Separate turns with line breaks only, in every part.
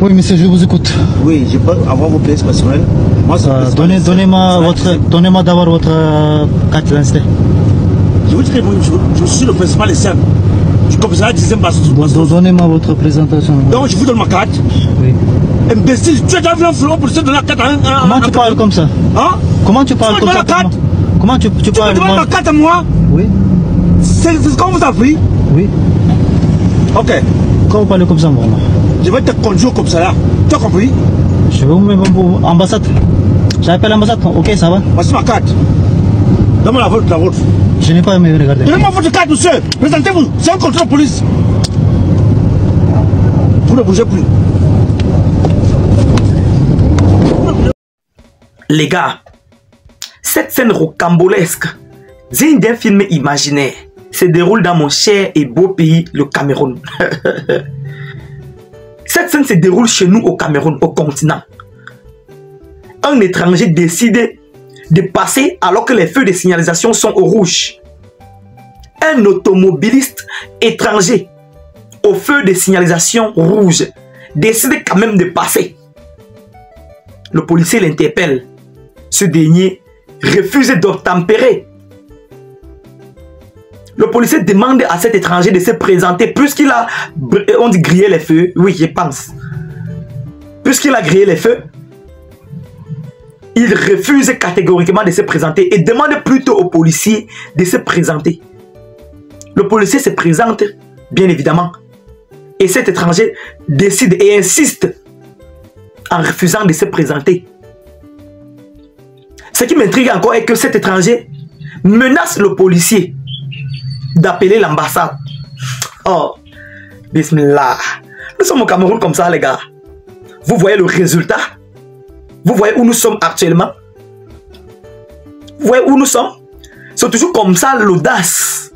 Oui, monsieur, je vous écoute.
Oui, je peux avoir vos pièces personnelles. Moi,
Donnez-moi d'abord votre carte d'identité.
Je vous dis que je suis le principal des serves. Du commissariat 10e Basso.
Donnez-moi votre présentation.
Donc, je vous donne ma carte.
Oui.
Imbécile, tu es déjà venu en flot pour te donner la carte à un.
Comment tu parles comme ça?
Hein?
Comment tu parles comme ça? Comment tu parles?
Tu me donnes ma carte à moi?
Oui.
C'est ce qu'on vous a pris?
Oui.
Ok.
Quand vous parlez comme ça, moi?
Je vais te conduire au commissariat. Tu as compris?
Je vais vous mettre en ambassade. J'appelle l'ambassade. Ok, ça va?
Voici ma carte. Donne-moi la vôtre.
Je n'ai pas aimé regarder.
Donnez-moi votre carte, monsieur. Présentez-vous. C'est un contrôle de police. Vous ne bougez plus.
Les gars, cette scène rocambolesque, digne d'un film imaginaire, se déroule dans mon cher et beau pays, le Cameroun. Cette scène se déroule chez nous au Cameroun, au continent. Un étranger décide de passer alors que les feux de signalisation sont au rouge. Un automobiliste étranger au feu de signalisation rouge décide quand même de passer. Le policier l'interpelle. Ce dernier refuse d'obtempérer. Le policier demande à cet étranger de se présenter puisqu'il a, on dit, grillé les feux. Oui, je pense. Puisqu'il a grillé les feux, il refuse catégoriquement de se présenter et demande plutôt au policier de se présenter. Le policier se présente, bien évidemment. Et cet étranger décide et insiste en refusant de se présenter. Ce qui m'intrigue encore est que cet étranger menace le policier d'appeler l'ambassade. Oh, bismillah. Nous sommes au Cameroun comme ça, les gars. Vous voyez le résultat? Vous voyez où nous sommes actuellement? Vous voyez où nous sommes? C'est toujours comme ça l'audace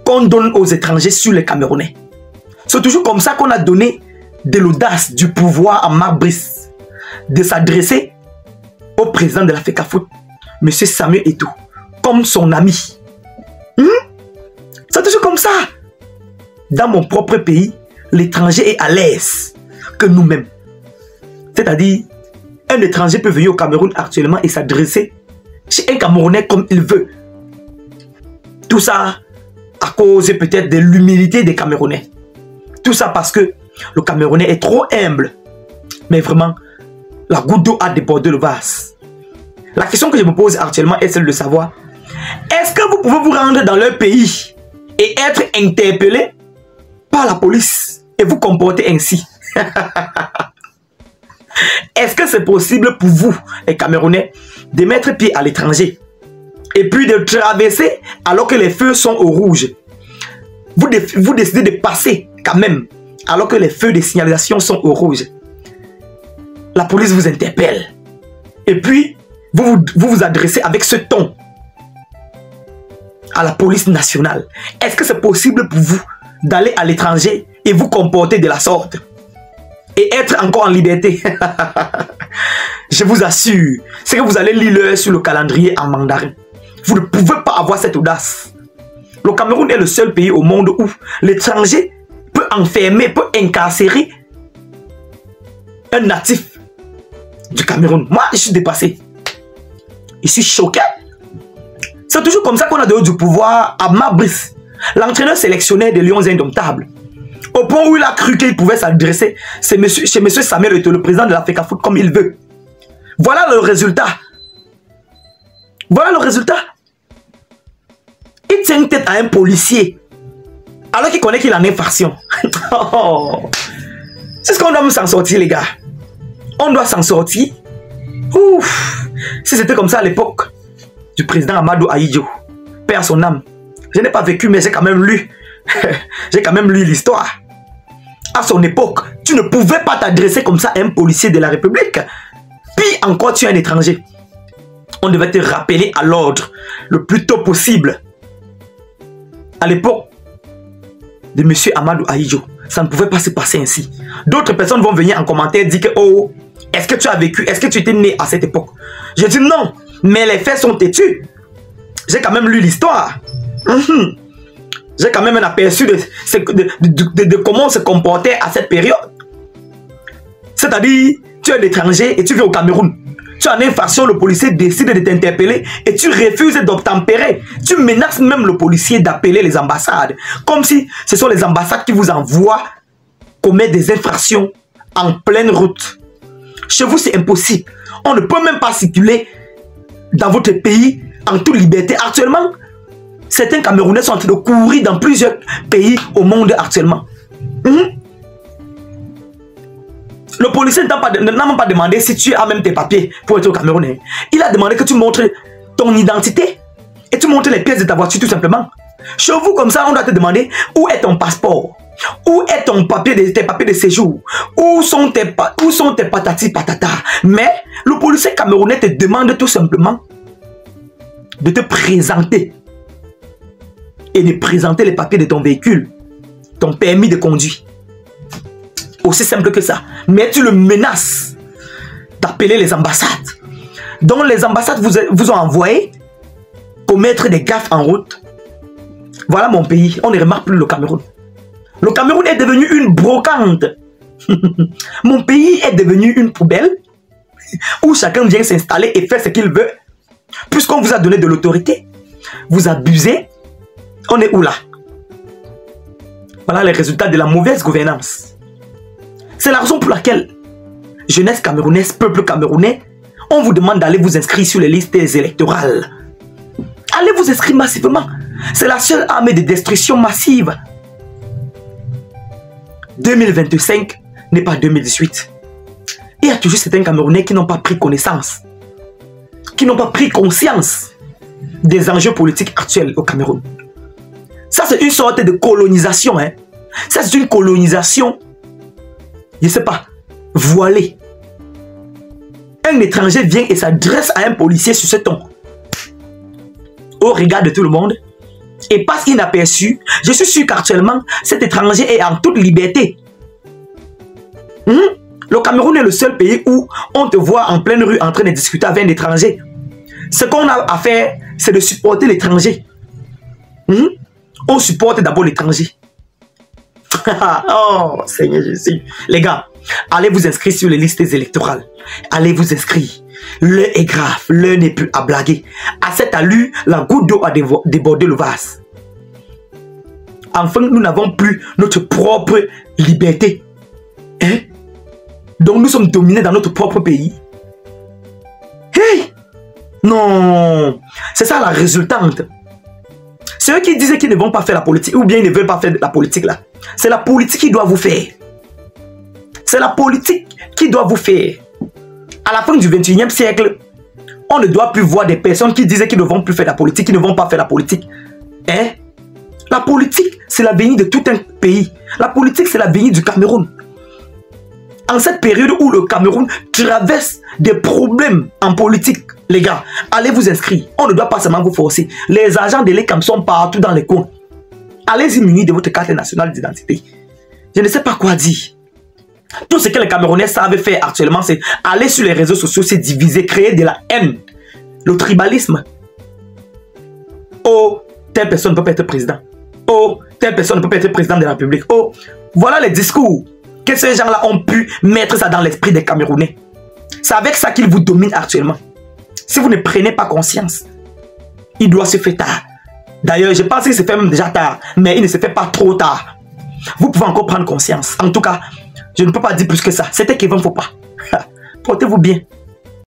qu'on donne aux étrangers sur les Camerounais. C'est toujours comme ça qu'on a donné de l'audace, du pouvoir à Marc Brice de s'adresser au président de la FECAFOOT, M. Samuel Eto'o, comme son ami. C'est toujours comme ça. Dans mon propre pays, l'étranger est à l'aise que nous-mêmes. C'est-à-dire, un étranger peut venir au Cameroun actuellement et s'adresser chez un Camerounais comme il veut. Tout ça à cause peut-être de l'humilité des Camerounais. Tout ça parce que le Camerounais est trop humble. Mais vraiment, la goutte d'eau a débordé le vase. La question que je me pose actuellement est celle de savoir, est-ce que vous pouvez vous rendre dans leur pays et être interpellé par la police et vous comporter ainsi? Est-ce que c'est possible pour vous, les Camerounais, de mettre pied à l'étranger et puis de traverser alors que les feux sont au rouge? Vous décidez de passer quand même alors que les feux de signalisation sont au rouge. La police vous interpelle. Et puis, vous vous adressez avec ce ton à la police nationale. Est-ce que c'est possible pour vous d'aller à l'étranger et vous comporter de la sorte et être encore en liberté? Je vous assure, c'est que vous allez lire l'heure sur le calendrier en mandarin. Vous ne pouvez pas avoir cette audace. Le Cameroun est le seul pays au monde où l'étranger peut enfermer, peut incarcérer un natif du Cameroun. Moi, je suis dépassé. Je suis choqué. C'est toujours comme ça qu'on a donné du pouvoir à Marc Brice, l'entraîneur sélectionnaire des Lions Indomptables. Au point où il a cru qu'il pouvait s'adresser chez M. Samuel Eto'o, le président de la FECAFOOT, comme il veut. Voilà le résultat. Voilà le résultat. Il tient une tête à un policier alors qu'il connaît qu'il est en infraction. C'est ce qu'on doit s'en sortir, les gars. On doit s'en sortir. Ouf. Si c'était comme ça à l'époque du président Amadou Ahidjo, paix à son âme. Je n'ai pas vécu, mais j'ai quand même lu. J'ai quand même lu l'histoire. À son époque, tu ne pouvais pas t'adresser comme ça à un policier de la République. Puis encore, tu es un étranger. On devait te rappeler à l'ordre le plus tôt possible. À l'époque de M. Amadou Ahidjo, ça ne pouvait pas se passer ainsi. D'autres personnes vont venir en commentaire dire que, oh, est-ce que tu as vécu, est-ce que tu étais né à cette époque? Je dis non, mais les faits sont têtus. J'ai quand même lu l'histoire. J'ai quand même un aperçu de comment on se comportait à cette période. C'est-à-dire, tu es un étranger et tu viens au Cameroun. Tu as une infraction, le policier décide de t'interpeller et tu refuses d'obtempérer. Tu menaces même le policier d'appeler les ambassades. Comme si ce sont les ambassades qui vous envoient commettre des infractions en pleine route. Chez vous, c'est impossible. On ne peut même pas circuler dans votre pays en toute liberté. Actuellement, certains Camerounais sont en train de courir dans plusieurs pays au monde actuellement. Le policier n'a même pas demandé si tu as même tes papiers pour être au Cameroun. Il a demandé que tu montres ton identité et tu montres les pièces de ta voiture tout simplement. Chez vous, comme ça, on doit te demander où est ton passeport, où est ton papier tes papiers de séjour, où sont tes patati patata. Mais le policier camerounais te demande tout simplement de te présenter et de présenter les papiers de ton véhicule, ton permis de conduire. Aussi simple que ça. Mais tu le menaces d'appeler les ambassades. Donc les ambassades vous ont envoyé commettre des gaffes en route. Voilà mon pays. On ne remarque plus le Cameroun. Le Cameroun est devenu une brocante. Mon pays est devenu une poubelle où chacun vient s'installer et faire ce qu'il veut. Puisqu'on vous a donné de l'autorité, vous abusez. On est où là? Voilà les résultats de la mauvaise gouvernance. C'est la raison pour laquelle, jeunesse camerounaise, peuple camerounais, on vous demande d'aller vous inscrire sur les listes électorales. Allez vous inscrire massivement. C'est la seule arme de destruction massive. 2025 n'est pas 2018. Il y a toujours certains Camerounais qui n'ont pas pris connaissance, qui n'ont pas pris conscience des enjeux politiques actuels au Cameroun. Ça, c'est une sorte de colonisation. Ça, c'est une colonisation, je ne sais pas, voilée. Un étranger vient et s'adresse à un policier sur ce ton, au regard de tout le monde, et passe inaperçu. Je suis sûr qu'actuellement, cet étranger est en toute liberté. Le Cameroun est le seul pays où on te voit en pleine rue en train de discuter avec un étranger. Ce qu'on a à faire, c'est de supporter l'étranger. On supporte d'abord l'étranger. Oh, Seigneur Jésus. Les gars, allez vous inscrire sur les listes électorales. Allez vous inscrire. L'heure est grave, l'heure n'est plus à blaguer. À cette allure, la goutte d'eau a débordé le vase. Enfin, nous n'avons plus notre propre liberté. Donc nous sommes dominés dans notre propre pays. Hey! Non! C'est ça la résultante. Ceux qui disaient qu'ils ne vont pas faire la politique, ou bien ils ne veulent pas faire la politique là, c'est la politique qui doit vous faire. C'est la politique qui doit vous faire. À la fin du 21e siècle, on ne doit plus voir des personnes qui disaient qu'ils ne vont plus faire la politique, qui ne vont pas faire la politique. La politique, c'est l'avenir de tout un pays. La politique, c'est l'avenir du Cameroun. En cette période où le Cameroun traverse des problèmes en politique, les gars, allez vous inscrire. On ne doit pas seulement vous forcer. Les agents de l'ECAM sont partout dans les coins. Allez-y munis de votre carte nationale d'identité. Je ne sais pas quoi dire. Tout ce que les Camerounais savent faire actuellement, c'est aller sur les réseaux sociaux, se diviser, créer de la haine. Le tribalisme. Oh, telle personne ne peut pas être président. Oh, telle personne ne peut pas être président de la République. Oh, voilà les discours que ces gens-là ont pu mettre ça dans l'esprit des Camerounais. C'est avec ça qu'ils vous dominent actuellement. Si vous ne prenez pas conscience, il doit se faire tard. D'ailleurs, je pense qu'il se fait même déjà tard, mais il ne se fait pas trop tard. Vous pouvez encore prendre conscience. En tout cas, je ne peux pas dire plus que ça. C'était qu'il ne faut pas. Portez-vous bien.